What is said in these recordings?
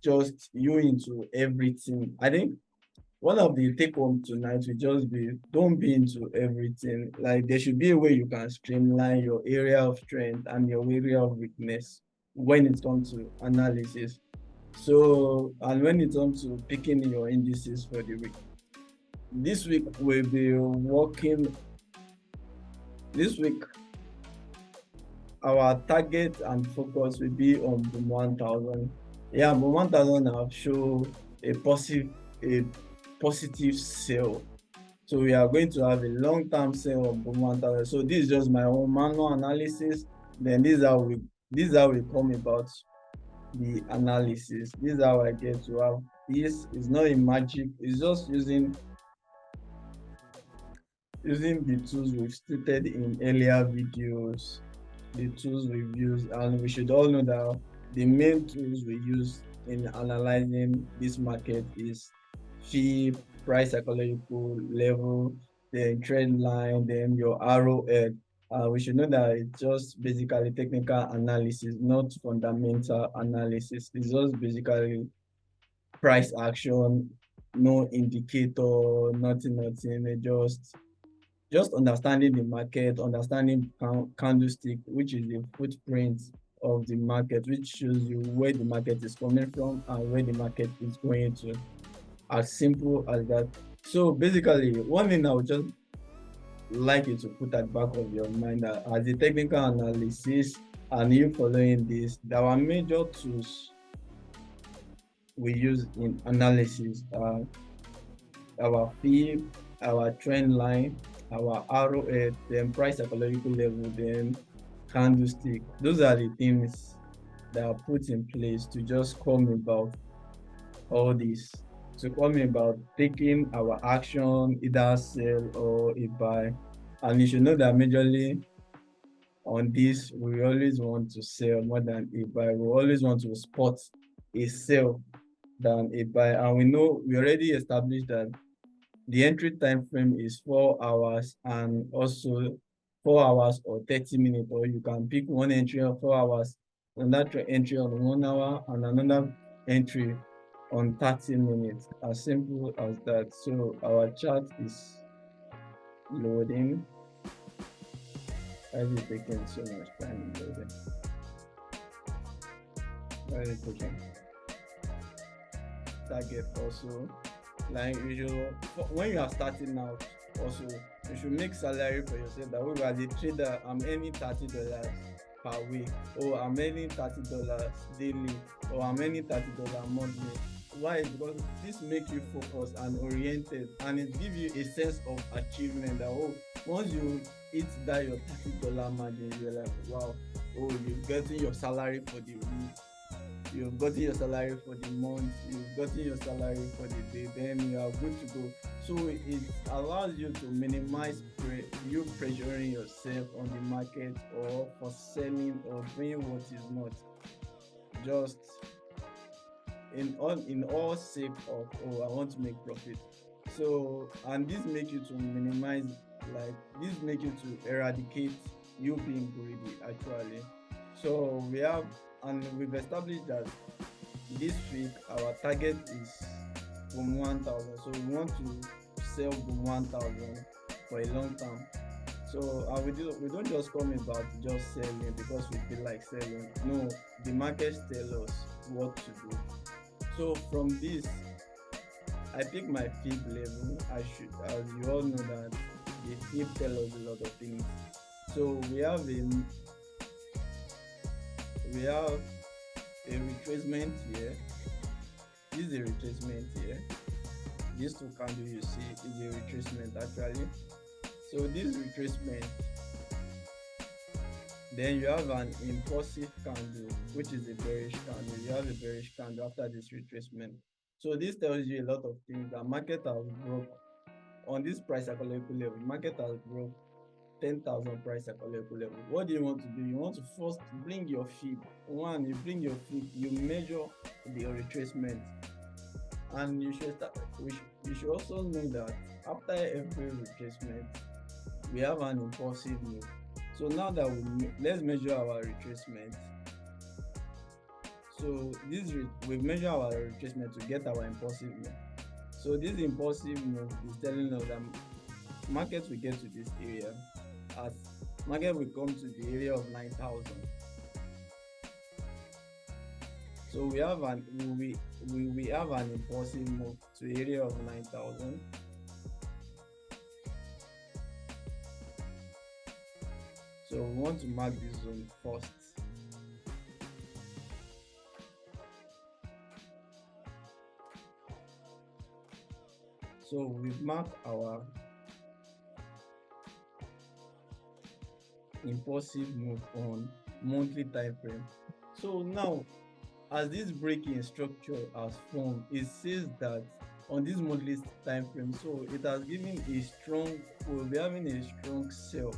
just you into everything. I think one of the take home tonight will just be don't be into everything. Like there should be a way you can streamline your area of strength and your area of weakness when it comes to analysis. So, and when it comes to picking your indices for the week, this week we'll be working. This week, our target and focus will be on Boom 1000. Yeah, Boom 1000 have shown a positive sale. So we are going to have a long-term sale on Boom 1000. So this is just my own manual analysis. Then this is how we come about the analysis. This is how I get to have this. It's not a magic. It's just using the tools we've stated in earlier videos, the tools we've used, and we should all know that the main tools we use in analyzing this market is fee, price psychological level, then trend line, then your arrowhead. We should know that it's just basically technical analysis, not fundamental analysis. It's just basically price action, no indicator, nothing. It just understanding the market, understanding candlestick, which is the footprint of the market, which shows you where the market is coming from and where the market is going to. As simple as that. So basically, one thing I would just like you to put at the back of your mind that as a technical analysis and you following this, there are major tools we use in analysis. Our fee, our trend line, our arrowhead, then price psychological level, then candlestick. Those are the things that are put in place to just come about all this. To come about taking our action, either sell or a buy. And you should know that majorly on this, we always want to sell more than a buy. We always want to spot a sell than a buy. And we know we already established that the entry time frame is 4 hours and also 4 hours or 30 minutes, or you can pick one entry on 4 hours, another entry on 1 hour, and another entry on 30 minutes. As simple as that. So our chart is loading. Why is it taking so much time loading? Why is it taking? Target also. Like you should, when you are starting out, also you should make salary for yourself. That way, as a trader, I'm earning $30 per week, or I'm earning $30 daily, or I'm earning $30 monthly. Why? Because this makes you focused and oriented, and it gives you a sense of achievement. That once you hit that your $30 margin, you're like, wow, you're getting your salary for the week. You've gotten your salary for the month, you've gotten your salary for the day, then you are good to go. So it allows you to minimize you pressuring yourself on the market or for selling or doing what is not. Just in all sake of I want to make profit. So and this make you to minimize, like this make you to eradicate you being greedy actually. So we've established that this week our target is Boom 1000. So we want to sell Boom 1000 for a long time. So we don't just come about just selling because we feel like selling. No, the market tell us what to do. So from this, I pick my fib level. As you all know that the fib tell us a lot of things. So we have a retracement here. This is a retracement here. This two candle you see is a retracement actually. So this retracement, then you have an impulsive candle, which is a bearish candle. You have a bearish candle after this retracement. So this tells you a lot of things. The market has broke on this price psychological level. Market has broke 10,000 price psychological level. What do you want to do? You want to first bring your fib. One, you bring your fib, you measure the retracement, and you should also know that after every retracement, we have an impulsive move. So now that let's measure our retracement. So we measure our retracement to get our impulsive move. So this impulsive move is telling us that market will get to this area as market will come to the area of 9,000. So we have an impulsive move to area of 9,000. So we want to mark this zone first. So we've marked our impulsive move on monthly time frame. So now, as this breaking structure has formed, it says that on this monthly time frame, so it has given a strong, we'll be having a strong sell.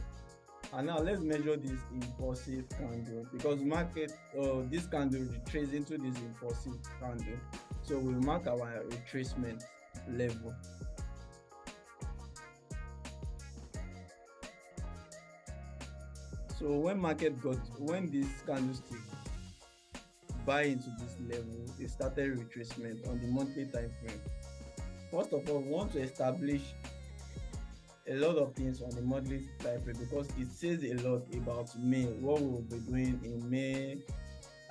And now let's measure this impulsive candle, because this candle retraces into this impulsive candle. So we'll mark our retracement level. So when this candlestick buy into this level, it started retracement on the monthly time frame. First of all, we want to establish a lot of things on the monthly time frame because it says a lot about May, what we will be doing in May,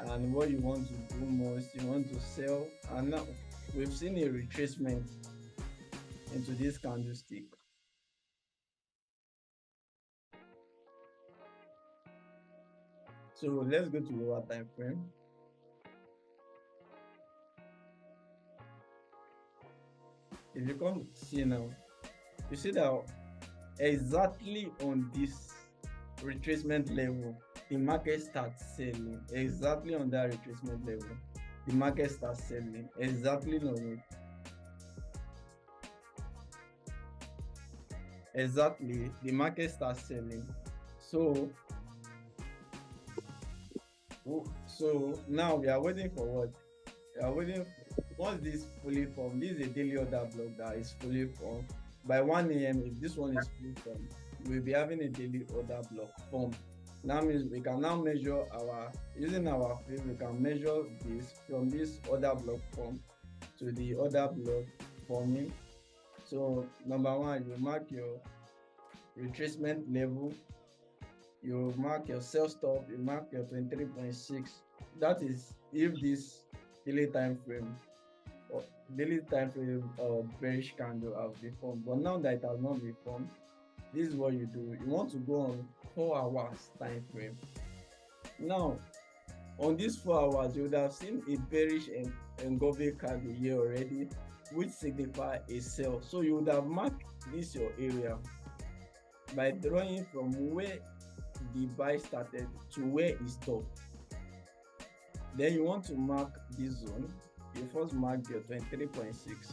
and what you want to do most. You want to sell, and now we've seen a retracement into this candlestick. So let's go to lower time frame. If you come see now, you see that exactly on this retracement level, the market starts selling. Exactly on that retracement level, the market starts selling. Exactly on it. Exactly, the market starts selling. So now we are waiting for what? We are waiting for, once this fully formed, this is a daily order block that is fully formed. By 1 a.m., if this one is fully formed, we'll be having a daily order block formed. That means we can now measure using our field, we can measure this from this order block form to the order block forming. So number one, you mark your retracement level, you mark your sell stop, you mark your 23.6. That is if this daily time frame bearish candle has been formed. But now that it has not been formed, this is what you do. You want to go on 4 hours time frame. Now on these 4 hours, you would have seen a bearish engulfing candle here already, which signify a sell. So you would have marked this your area by drawing from where the buy started to where it stopped. Then you want to mark this zone. You first mark your 23.6.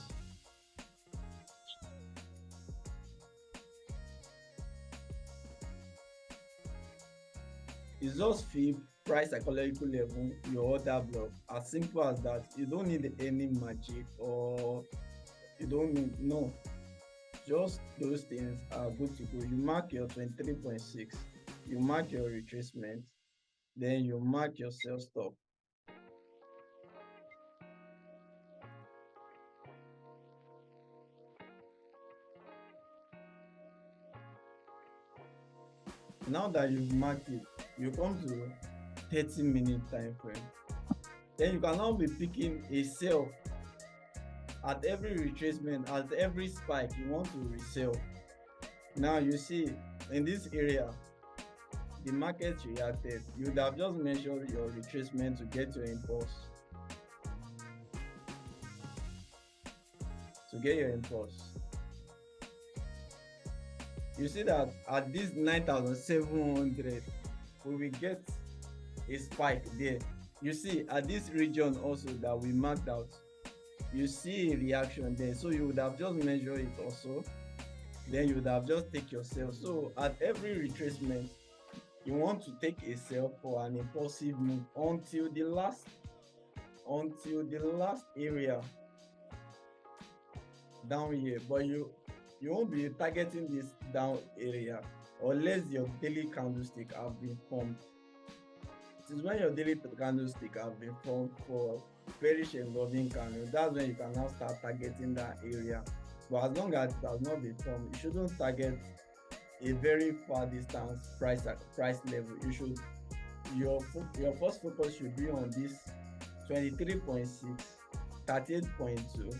It's just fib price psychological level, your order block. As simple as that. You don't need any magic, or you don't need, no. Just those things are good to go. You mark your 23.6, you mark your retracement, then you mark your sell stop. Now that you've marked it, you come to 30-minute time frame. Then you can now be picking a sell at every retracement, at every spike you want to resell. Now you see in this area, the market reacted. You would have just measured your retracement to get your impulse. To get your impulse. You see that at this 9,700, we will get a spike there. You see at this region also that we marked out, you see a reaction there. So you would have just measured it also. Then you would have just take your sell. So at every retracement, you want to take a sell for an impulsive move until the last area down here. But you won't be targeting this down area unless your daily candlestick have been formed. Since when your daily candlestick have been formed for bearish engulfing candle, that's when you can now start targeting that area. But as long as it has not been formed, you shouldn't target a very far distance price level. You should your first focus should be on this 23.6, 38.2.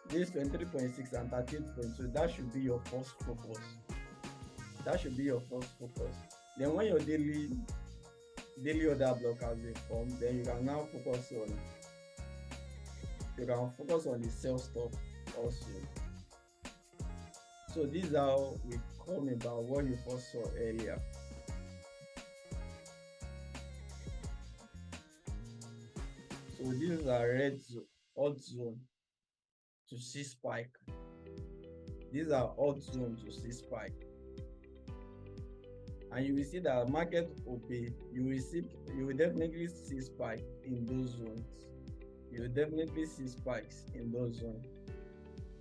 This 23.6 and 38.2, that should be your first focus. Then when your daily order block has been formed, then you can now focus on the sell stop also. So this is how we come about what you first saw earlier. So these are red zone, odd zone to see spike. These are odd zone to see spike. And you will see that market obey. You will definitely see spike in those zones. You will definitely see spikes in those zones.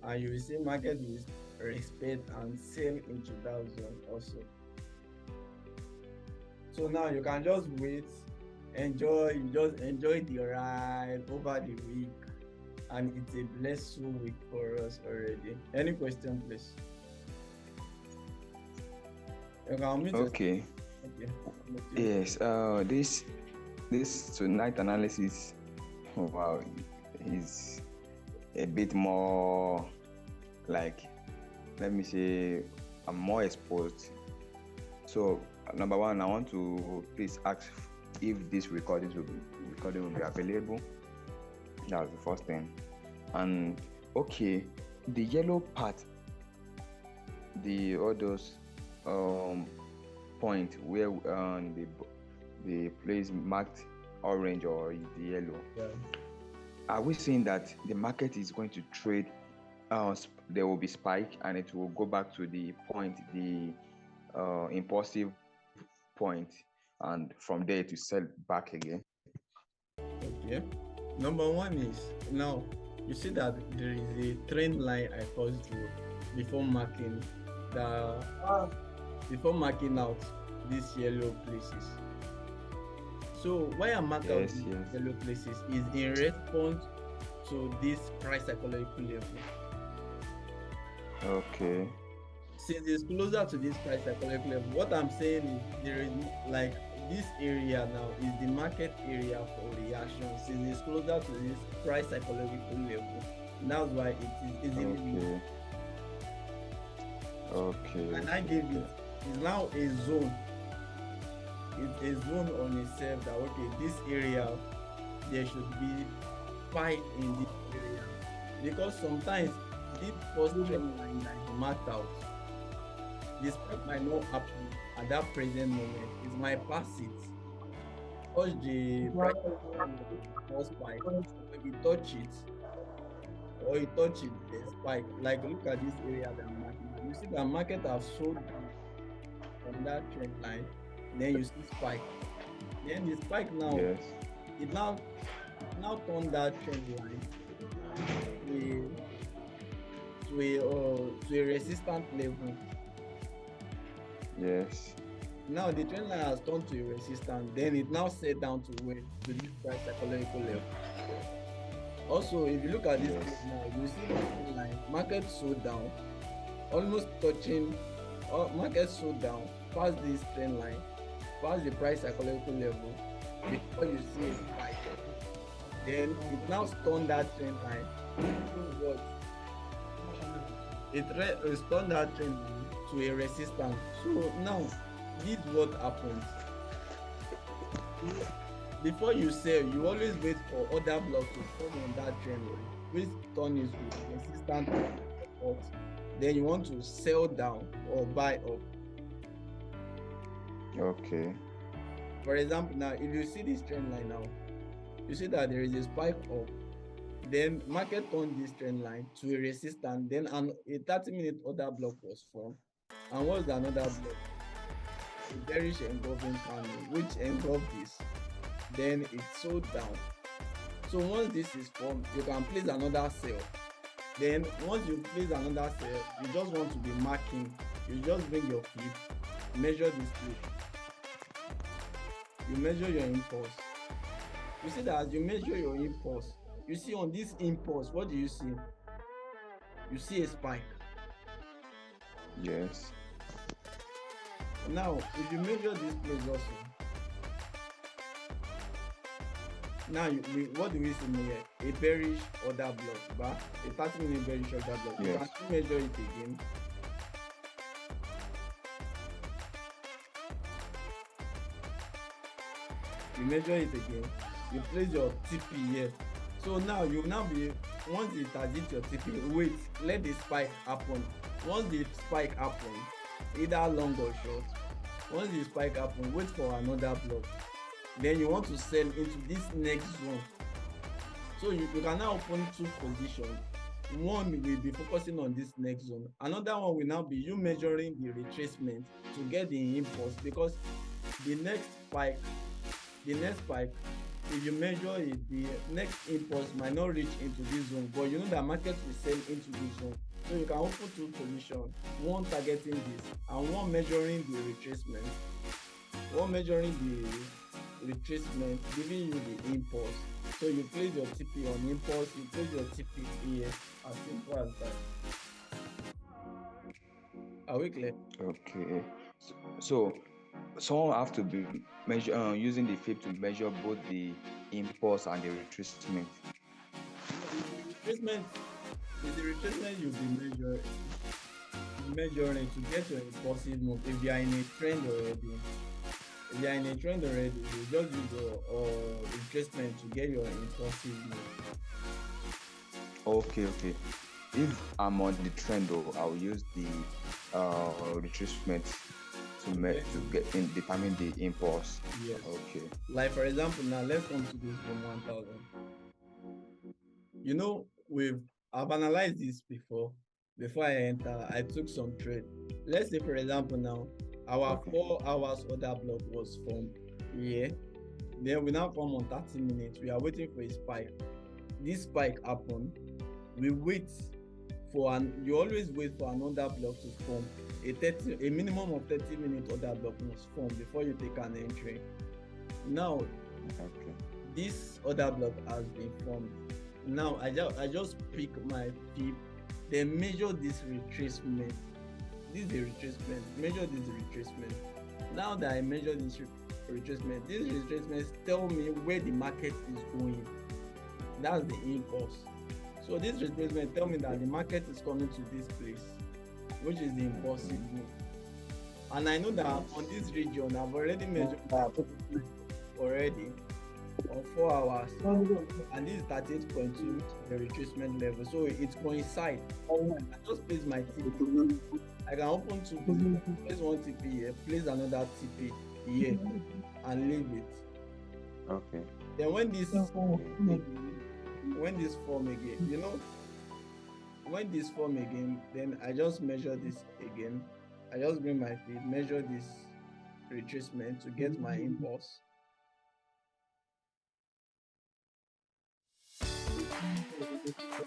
And you will see market will respect and sell into that zone also. So now you can just wait, enjoy the ride over the week, and it's a blessed week for us already. Any question, please? Okay. Yes. This tonight analysis, wow, is a bit more like, let me say, I'm more exposed. So number one, I want to please ask if this recording will be available. That's the first thing. And okay, the yellow part, all those point where the place marked orange or the yellow. Yeah. Are we saying that the market is going to trade? There will be spike and it will go back to the point, the impulsive point, and from there to sell back again. Okay. Number one is, now you see that there is a trend line I first drew before marking out these yellow places. So why I mark out these yellow places is in response to this price psychological level. Okay. Since it's closer to this price psychological level, what I'm saying is there is like this area now is the market area for reaction. Since it's closer to this price psychological level, that's why it is easily. Okay. And I gave it. It's now a zone. It's a zone on itself that okay, this area there should be spike in this area, because sometimes this first trend line that is marked out, this spike might not happen at that present moment. It might pass it. Touch the price first spike, if you touch it, the spike. Like look at this area that I'm marking. You see the market has sold down from that trend line, then you see spike. Then the spike now, it now turned that trend line to a resistant level. Yes. Now the trend line has turned to a resistance, then it now set down to where? To this price psychological level. Also, if you look at this case now, you see the trend line, market sold down, almost touching, market sold down, past this trend line, past the price psychological level, before you see a spike. Then it now stunned that trend line. It stunned that trend line to a resistance. So now, this is what happens. Before you sell, you always wait for other blocks to form on that trend line, which turn is resistant support. Then you want to sell down or buy up. Okay. For example, now if you see this trend line now, you see that there is a spike up. Then market turned this trend line to a resistance. Then a 30-minute order block was formed. And what's another block? A bearish engulfing candle, which engulfed this. Then it sold down. So once this is formed, you can place another sell. Then once you place another sell, you just want to be marking. You just bring your clip, measure this clip. you measure your impulse. You see that as you measure your impulse, you see on this impulse, what do you see? You see a spike. Yes. Now, if you measure this place also, now what do we see here? A bearish order block, but a 30-minute bearish order block. You Yes. can still measure it again. You measure it again. You place your TP here. So now you will now be, once it has hit your TP, wait, let the spike happen. Once the spike happen, either long or short, once the spike happen, wait for another block. Then you want to sell into this next zone. So you can now open two positions. One will be focusing on this next zone. Another one will now be you measuring the retracement to get the impulse, because the next spike, if you measure it, the next impulse might not reach into this zone, but you know that market will sell into this zone. So you can open two positions, one targeting this and one measuring the retracement. One measuring the retracement, giving you the impulse. So you place your TP on impulse, you place your TP here, as simple as that. Are we clear? Okay. So someone have to be measure using the FIB to measure both the impulse and the retracement. The retracement you'll be measuring to get your impulsive move. If you are in a trend already, you just use your retracement to get your impulsive move. Okay. If I'm on the trend though, I'll use the retracement to determine the impulse. Yes. Okay. Like for example, now let's come to this from 1000. You know, I've analyzed this before I enter. I took some trade. Let's say for example now, our 4 hours order block was formed here. Then we now come on 30 minutes. We are waiting for a spike. This spike happened. We wait for you always wait for another block to form. A minimum of 30-minute order block must form before you take an entry. Now, this order block has been formed. Now I just pick my FIB, then measure this retracement. This is the retracement. Measure this retracement. Now that I measure this retracement, these retracements tell me where the market is going. That's the impulse. So this retracement tell me that the market is coming to this place, which is the impulsive move. And I know that on this region, I've already measured that already on 4 hours, and this is 38.2, the retracement level. So it coincides. I just place my TP. I can open two, place one TP here, place another TP here, and leave it. Okay. Then when this form again, when this form again, then I just measure this again. I just bring my feet, measure this retracement to get my impulse.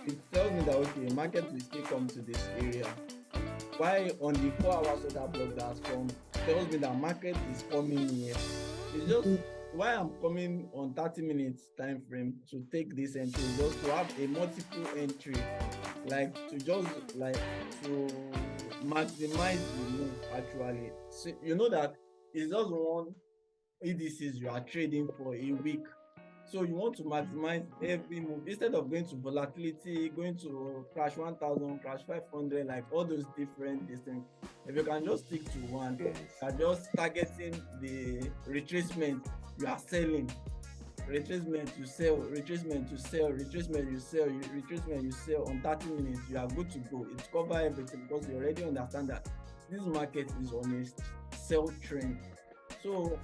It tells me that okay, market will still come to this area. Why on the 4 hours of that block that's formed, tells me that market is coming here. It's just why I'm coming on 30 minutes time frame to take this entry, just to have a multiple entry, like to maximize the move actually. So you know that it's just one indices you are trading for a week. So you want to maximize every move instead of going to volatility, going to crash 1000, crash 500, like all those different things. If you can just stick to one, you are just targeting the retracement, you are selling. Retracement, you sell, retracement, you sell, retracement, you sell, retracement, you sell. On 30 minutes, you are good to go. It covers everything because you already understand that this market is on a sell trend. So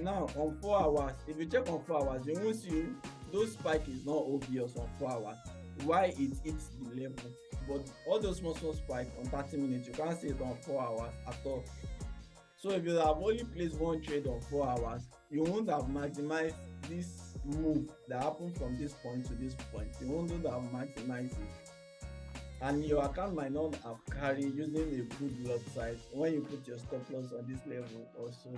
now on 4 hours, if you check on 4 hours, you won't see those spike is not obvious on 4 hours. Why it hits the level, but all those small spike on 30 minutes, you can't see it on 4 hours at all. So if you have only placed one trade on 4 hours, you won't have maximized this move that happened from this point to this point. You won't have maximized it. And your account might not have carried using a good lot size when you put your stop loss on this level also.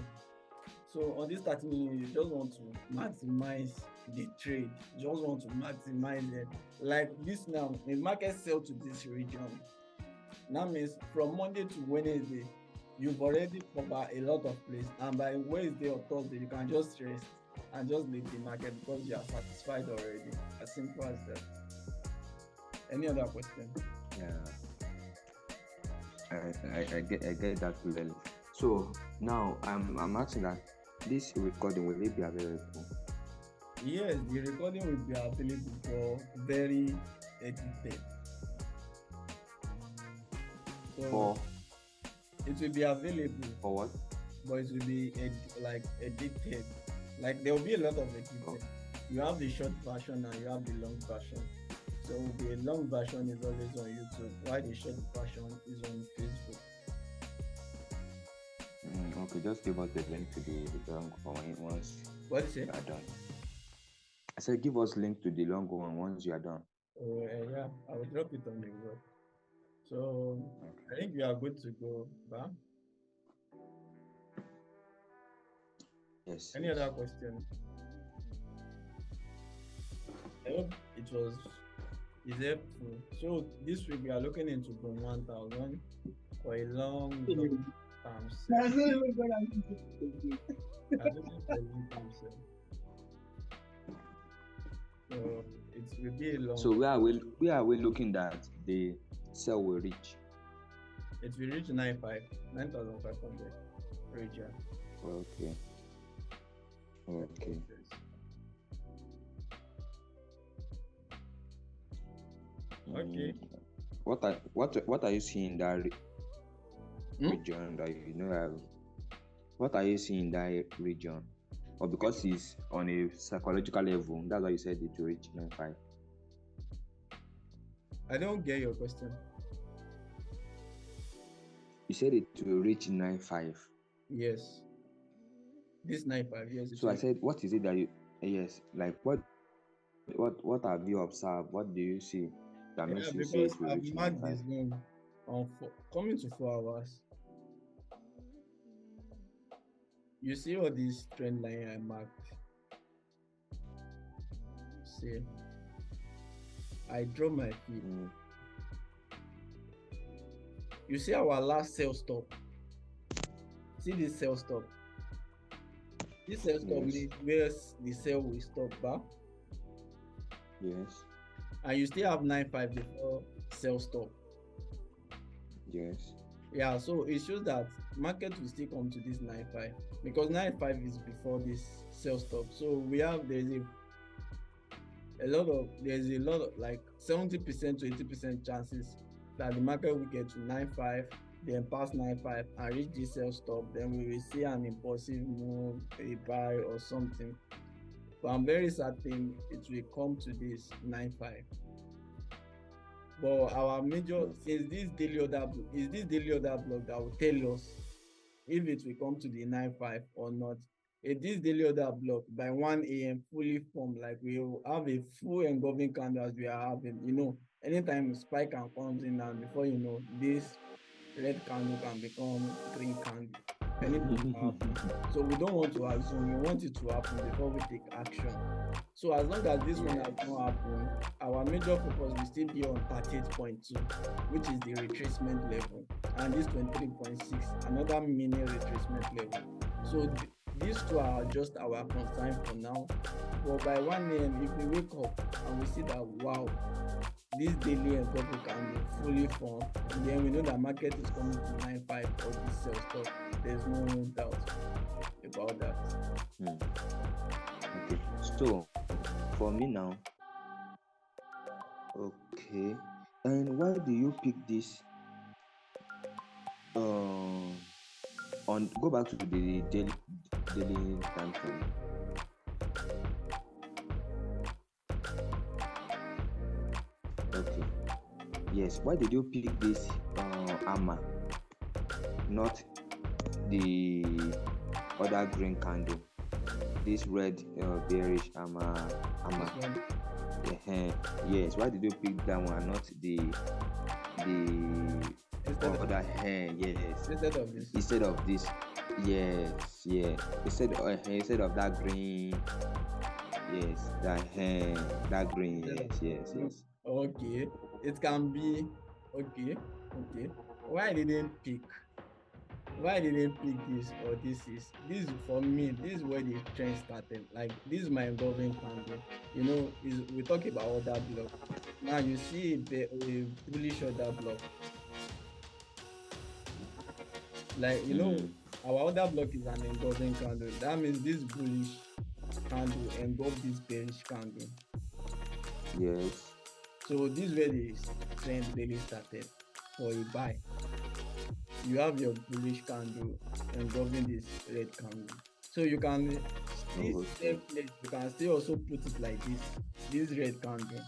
So on this 30 minutes, you just want to maximize the trade. You just want to maximize it. Like this now, the market sell to this region. That means from Monday to Wednesday, you've already covered a lot of place. And by Wednesday or Thursday, you can just rest and just leave the market because you are satisfied already. As simple as that. Any other question? Yeah, I get that clearly. So now I'm asking that this recording, will it be available? Yes, the recording will be available for very edited. So For it will be available, what? but it will be edited. Like there will be a lot of editing. Oh. You have the short version and you have the long version. So the long version is always on YouTube, while the short version is on Facebook. Okay, just give us the link to the long one once What is you it? are done. I said give us link to the long one once you are done. Yeah, I will drop it on the web. So I think we are good to go, Ba? Yes. Any other question? I hope it was helpful. So this week we are looking into Bond 1000 for a long term set. So it will be a long. So where are we looking that the sell will reach? It will reach 9,500 region. Okay. Okay. What are you seeing in that region that you know? What are you seeing in that region? Or because it's on a psychological level, that's why you said it will reach 9.5. I don't get your question. You said it will reach 9.5. Yes. This 9.5, yes. So I said, what is it that you? Yes, like what have you observed? What do you see that makes you say it will reach 9.5? I've marked this zone on coming to 4 hours. You see all this trend line I marked? See, I draw my feet. You see our last sell stop? See this sell stop? This sell stop means where the sell will stop back. Yes. And you still have 9.5 before sell stop. Yes. Yeah, so it shows that market will still come to this 9.5 because 9.5 is before this sell stop. So there's a lot of like 70% to 80% chances that the market will get to 9.5, then pass 9.5 and reach this sell stop. Then we will see an impulsive move, a buy or something. But I'm very certain it will come to this 9.5. But our major, since this daily order block that will tell us if it will come to the 9.5 or not. If this daily order block by 1 a.m. fully formed, like we will have a full engulfing candle as we are having, anytime spike can comes in and before you know, this red candle can become green candle. So we don't want to assume, we want it to happen before we take action. So as long as this one has not happened, our major focus will still be on 38.2, which is the retracement level, and this 23.6, another mini retracement level. So these two are just our concern for now. But by 1 a.m., if we wake up and we see that, wow, this daily engulfing can be fully formed, and then we know that market is coming to 9.5 or this sell stop. There's no doubt about that. Okay, so for me now, okay, and why do you pick this? Go back to the daily time frame. Okay. Yes. Why did you pick this AMA, not the other green candle? This red bearish AMA. Yes. Why did you pick that one, not the other? Yes. Instead of this. Instead of this. Yes, yeah. Instead of that green, yes, that green, yes. Okay, it can be okay. Okay, why I didn't pick? Why I didn't pick this or this for me? This is where the trend started. Like this is my golden candle. Is we talk about order block. Now you see a bullish order block. Like Mm, our order block is an engulfing candle. That means this bullish candle engulf this bearish candle. yes. So this is where the trend really started for a buy. You have your bullish candle engulfing this red candle. So you can still Okay. you can still also put it like this red candle,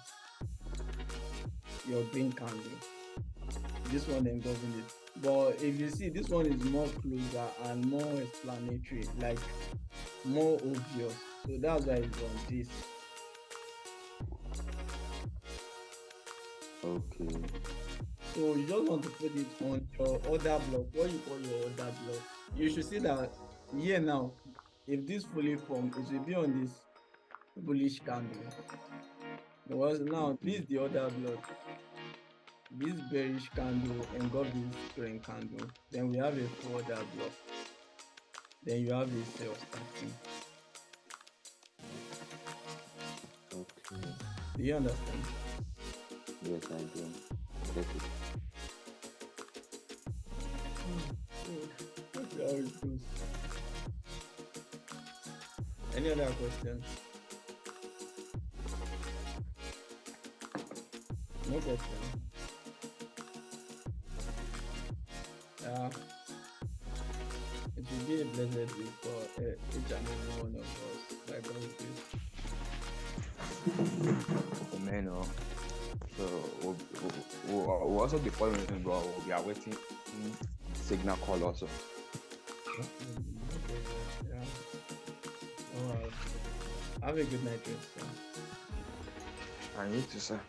your green candle, this one engulfing it. But if you see, this one is more closer and more explanatory, like more obvious. So that's why it's on this. Okay. So you just want to put it on your order block, what you call your order block. You should see that here now, if this fully formed, it will be on this bullish candle. Because now this is the order block. This bearish candle engulf this green candle. Then we have a full order block. Then you have a sell starting. Okay. Do you understand? Yes, I do. Get it. Let's see how it goes. Any other questions? No question. Yeah. It will be a blessed week for each and every one of us by God's grace. Amen. So we'll also be following, but we'll be awaiting signal call also. Yeah. All right. Have a good night, rest. And you too, sir.